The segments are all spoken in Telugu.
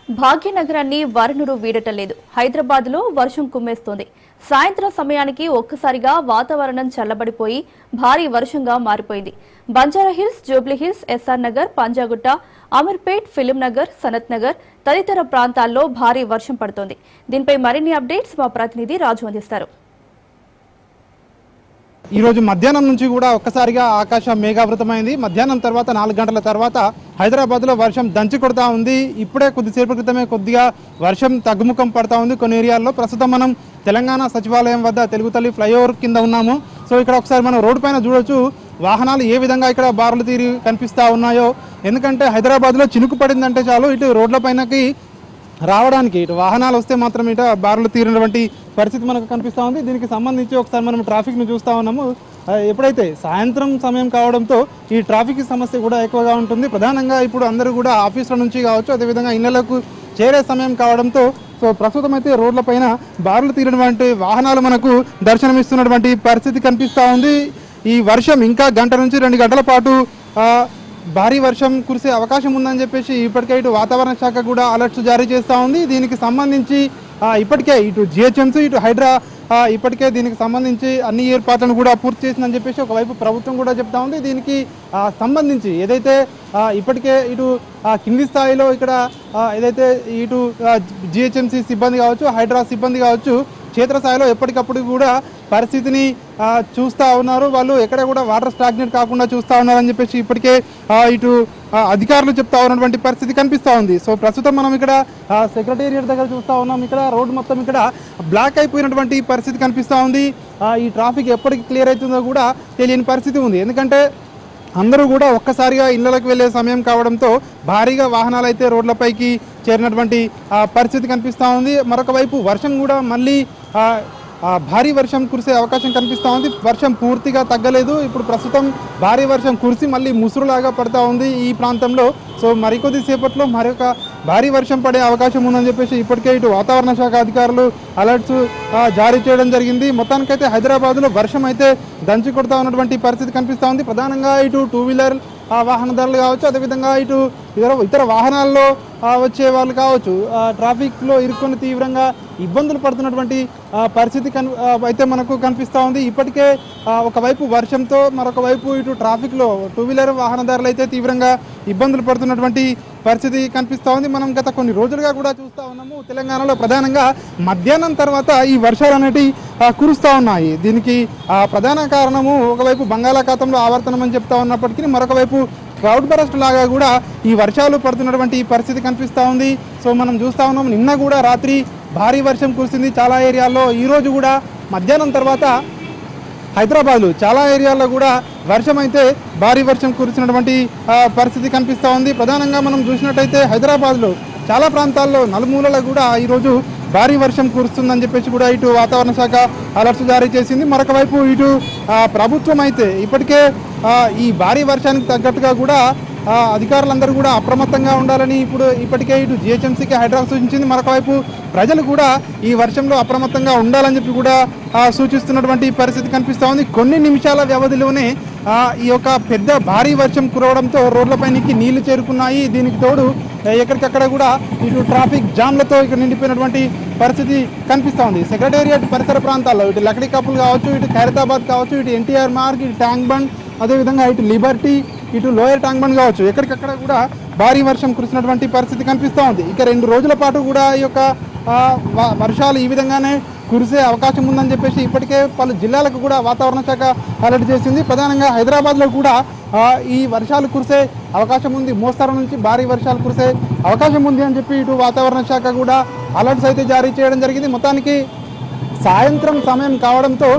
భాగ్యనగరాన్ని వరుణుడు వీడటలేదు. హైదరాబాద్లో వర్షం కుమ్మేస్తోంది. సాయంత్రం సమయానికి ఒక్కసారిగా వాతావరణం చల్లబడిపోయి భారీ వర్షంగా మారిపోయింది. బంజారాహిల్స్, జూబ్లీహిల్స్, ఎస్ఆర్ నగర్, పంజాగుట్ట, అమీర్పేట్, ఫిలిం నగర్, సనత్ నగర్ తదితర ప్రాంతాల్లో భారీ వర్షం పడుతోంది. దీనిపై మరిన్ని అప్డేట్స్ మా ప్రతినిధి రాజు అందిస్తారు. ఈ రోజు మధ్యాహ్నం నుంచి కూడా ఒక్కసారిగా ఆకాశం మేఘావృతమైంది. మధ్యాహ్నం తర్వాత 4 గంటల తర్వాత హైదరాబాద్లో వర్షం దంచి కొడతా ఉంది. ఇప్పుడే కొద్దిసేపు క్రితమే కొద్దిగా వర్షం తగ్గుముఖం పడతా ఉంది కొన్ని ఏరియాల్లో. ప్రస్తుతం మనం తెలంగాణ సచివాలయం వద్ద తెలుగుతల్లి ఫ్లైఓవర్ కింద ఉన్నాము. సో ఇక్కడ ఒకసారి మనం రోడ్డు పైన చూడొచ్చు వాహనాలు ఏ విధంగా ఇక్కడ బారులు తీరి కనిపిస్తూ ఉన్నాయో. ఎందుకంటే హైదరాబాద్లో చినుకు పడిందంటే చాలు ఇటు రోడ్ల పైనకి రావడానికి ఇటు వాహనాలు వస్తే మాత్రం ఇట బారులు తీరినటువంటి పరిస్థితి మనకు కనిపిస్తూ ఉంది. దీనికి సంబంధించి ఒకసారి మనం ట్రాఫిక్ను చూస్తూ ఉన్నాము. ఎప్పుడైతే సాయంత్రం సమయం కావడంతో ఈ ట్రాఫిక్ సమస్య కూడా ఎక్కువగా ఉంటుంది. ప్రధానంగా ఇప్పుడు అందరూ కూడా ఆఫీసుల నుంచి కావచ్చు, అదేవిధంగా ఇళ్లకు చేరే సమయం కావడంతో సో ప్రస్తుతం అయితే రోడ్లపైన బారులు తీరినటువంటి వాహనాలు మనకు దర్శనమిస్తున్నటువంటి పరిస్థితి కనిపిస్తూ ఉంది. ఈ వర్షం ఇంకా గంట నుంచి 2 గంటల పాటు భారీ వర్షం కురిసే అవకాశం ఉందని చెప్పేసి ఇప్పటికే ఇటు వాతావరణ శాఖ కూడా అలర్ట్స్ జారీ చేస్తూ ఉంది. దీనికి సంబంధించి ఇప్పటికే ఇటు జిహెచ్ఎంసీ, ఇటు హైడ్రా ఇప్పటికే దీనికి సంబంధించి అన్ని ఏర్పాట్లను కూడా పూర్తి చేసిందని చెప్పేసి ఒకవైపు ప్రభుత్వం కూడా చెప్తా ఉంది. దీనికి సంబంధించి ఏదైతే ఇప్పటికే ఇటు కింది స్థాయిలో ఇక్కడ ఏదైతే ఇటు జిహెచ్ఎంసీ సిబ్బంది కావచ్చు, హైడ్రా సిబ్బంది కావచ్చు, క్షేత్రస్థాయిలో ఎప్పటికప్పుడు కూడా పరిస్థితిని చూస్తూ ఉన్నారు. వాళ్ళు ఎక్కడ కూడా వాటర్ స్టాగ్నేట్ కాకుండా చూస్తూ ఉన్నారని చెప్పేసి ఇప్పటికే ఇటు అధికారులు చెప్తా ఉన్నటువంటి పరిస్థితి కనిపిస్తూ ఉంది. సో ప్రస్తుతం మనం ఇక్కడ సెక్రటేరియట్ దగ్గర చూస్తూ ఉన్నాం. ఇక్కడ రోడ్డు మొత్తం ఇక్కడ బ్లాక్ అయిపోయినటువంటి పరిస్థితి కనిపిస్తూ ఉంది. ఈ ట్రాఫిక్ ఎప్పటికి క్లియర్ అవుతుందో కూడా తెలియని పరిస్థితి ఉంది. ఎందుకంటే అందరూ కూడా ఒక్కసారిగా ఇళ్లకు వెళ్ళే సమయం కావడంతో భారీగా వాహనాలు అయితే రోడ్లపైకి చేరినటువంటి పరిస్థితి కనిపిస్తూ ఉంది. మరొక వైపు వర్షం కూడా మళ్ళీ భారీ వర్షం కురిసే అవకాశం కనిపిస్తూ ఉంది. వర్షం పూర్తిగా తగ్గలేదు. ఇప్పుడు ప్రస్తుతం భారీ వర్షం కురిసి మళ్ళీ ముసురులాగా పడుతూ ఉంది ఈ ప్రాంతంలో. సో మరికొద్ది సేపట్లో మరొక భారీ వర్షం పడే అవకాశం ఉందని చెప్పేసి ఇప్పటికే ఇటు వాతావరణ శాఖ అధికారులు అలర్ట్స్ జారీ చేయడం జరిగింది. మొత్తానికైతే హైదరాబాద్లో వర్షం అయితే దంచి కొడతా ఉన్నటువంటి పరిస్థితి కనిపిస్తూ ఉంది. ప్రధానంగా ఇటు 2 వీలర్ వాహనదారులు కావచ్చు, అదేవిధంగా ఇటు ఇతర వాహనాల్లో వచ్చే వాళ్ళు కావచ్చు, ట్రాఫిక్లో ఇరుక్కొని తీవ్రంగా ఇబ్బందులు పడుతున్నటువంటి పరిస్థితి అయితే మనకు కనిపిస్తూ ఉంది. ఇప్పటికే ఒకవైపు వర్షంతో మరొక వైపు ఇటు ట్రాఫిక్లో 2 వీలర్ వాహనదారులు అయితే తీవ్రంగా ఇబ్బందులు పడుతున్నటువంటి పరిస్థితి కనిపిస్తూ ఉంది. మనం గత కొన్ని రోజులుగా కూడా చూస్తూ ఉన్నాము. తెలంగాణలో ప్రధానంగా మధ్యాహ్నం తర్వాత ఈ వర్షాలు అనేవి కురుస్తూ ఉన్నాయి. దీనికి ప్రధాన కారణము ఒకవైపు బంగాళాఖాతంలో ఆవర్తనం అని చెప్తా ఉన్నప్పటికీ మరొక వైపు క్లౌడ్ బరస్ట్ లాగా కూడా ఈ వర్షాలు పడుతున్నటువంటి పరిస్థితి కనిపిస్తూ ఉంది. సో మనం చూస్తూ ఉన్నాం, నిన్న కూడా రాత్రి భారీ వర్షం కురిసింది చాలా ఏరియాల్లో. ఈరోజు కూడా మధ్యాహ్నం తర్వాత హైదరాబాద్లో చాలా ఏరియాల్లో కూడా వర్షం అయితే భారీ వర్షం కురిసినటువంటి పరిస్థితి కనిపిస్తూ ఉంది. ప్రధానంగా మనం చూసినట్టయితే హైదరాబాద్లో చాలా ప్రాంతాల్లో నలుమూలల కూడా ఈరోజు భారీ వర్షం కురుస్తుందని చెప్పేసి కూడా ఇటు వాతావరణ శాఖ అలర్ట్స్ జారీ చేసింది. మరొక వైపు ఇటు ప్రభుత్వం అయితే ఇప్పటికే ఈ భారీ వర్షానికి తగ్గట్టుగా కూడా అధికారులందరూ కూడా అప్రమత్తంగా ఉండాలని ఇప్పటికే ఇటు జిహెచ్ఎంసీకి హైడ్రా సూచించింది. మరొక వైపు ప్రజలు కూడా ఈ వర్షంలో అప్రమత్తంగా ఉండాలని చెప్పి కూడా సూచిస్తున్నటువంటి పరిస్థితి కనిపిస్తూ ఉంది. కొన్ని నిమిషాల వ్యవధిలోనే ఈ యొక్క పెద్ద భారీ వర్షం కురవడంతో రోడ్లపైనికి నీళ్లు చేరుకున్నాయి. దీనికి తోడు ఎక్కడికక్కడ కూడా ఇటు ట్రాఫిక్ జామ్లతో ఇక్కడ నిండిపోయినటువంటి పరిస్థితి కనిపిస్తూ ఉంది. సెక్రటేరియట్ పరిసర ప్రాంతాల్లో ఇటు లక్డీ కపుల్ కావచ్చు, ఇటు ఖైరతాబాద్ కావచ్చు, ఇటు ఎన్టీఆర్ మార్గ్, ఇటు ట్యాంక్ బండ్, అదేవిధంగా ఇటు లిబర్టీ, ఇటు లోయర్ ట్యాంక్ బండ్ కావచ్చు, ఎక్కడికక్కడ కూడా భారీ వర్షం కురిసినటువంటి పరిస్థితి కనిపిస్తూ ఉంది. ఇక 2 రోజుల పాటు కూడా ఈ యొక్క వర్షాలు ఈ విధంగానే కురిసే అవకాశం ఉందని చెప్పేసి ఇప్పటికే పలు జిల్లాలకు కూడా వాతావరణ శాఖ అలర్ట్ చేసింది. ప్రధానంగా హైదరాబాద్లో కూడా ఈ వర్షాలు కురిసే అవకాశం ఉంది. మోస్తరు నుంచి భారీ వర్షాలు కురిసే అవకాశం ఉంది అని చెప్పి ఇటు వాతావరణ శాఖ కూడా అలర్ట్స్ అయితే జారీ చేయడం జరిగింది. మొత్తానికి సాయంత్రం సమయం కావడంతో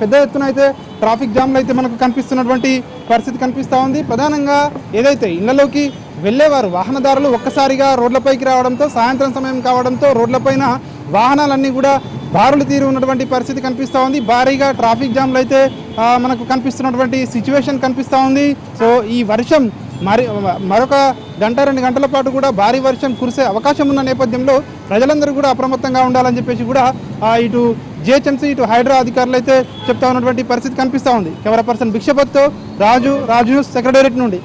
పెద్ద ఎత్తున అయితే ట్రాఫిక్ జామ్లు అయితే మనకు కనిపిస్తున్నటువంటి పరిస్థితి కనిపిస్తూ ఉంది. ప్రధానంగా ఏదైతే ఇళ్లలోకి వెళ్ళేవారు వాహనదారులు ఒక్కసారిగా రోడ్లపైకి రావడంతో సాయంత్రం సమయం కావడంతో రోడ్లపైన వాహనాలన్నీ కూడా బారులు తీరి ఉన్నటువంటి పరిస్థితి కనిపిస్తూ ఉంది. భారీగా ట్రాఫిక్ జామ్లు అయితే మనకు కనిపిస్తున్నటువంటి సిచ్యువేషన్ కనిపిస్తూ ఉంది. సో ఈ వర్షం మరొక గంట 2 గంటల పాటు కూడా భారీ వర్షం కురిసే అవకాశం ఉన్న నేపథ్యంలో ప్రజలందరూ కూడా అప్రమత్తంగా ఉండాలని చెప్పేసి కూడా ఇటు జిహెచ్ఎంసీ, ఇటు హైడ్రా అధికారులు అయితే చెప్తా ఉన్నటువంటి పరిస్థితి కనిపిస్తూ ఉంది. కెమెరా పర్సన్ భిక్షపత్తో రాజు న్యూస్, సెక్రటేరియట్ నుండి.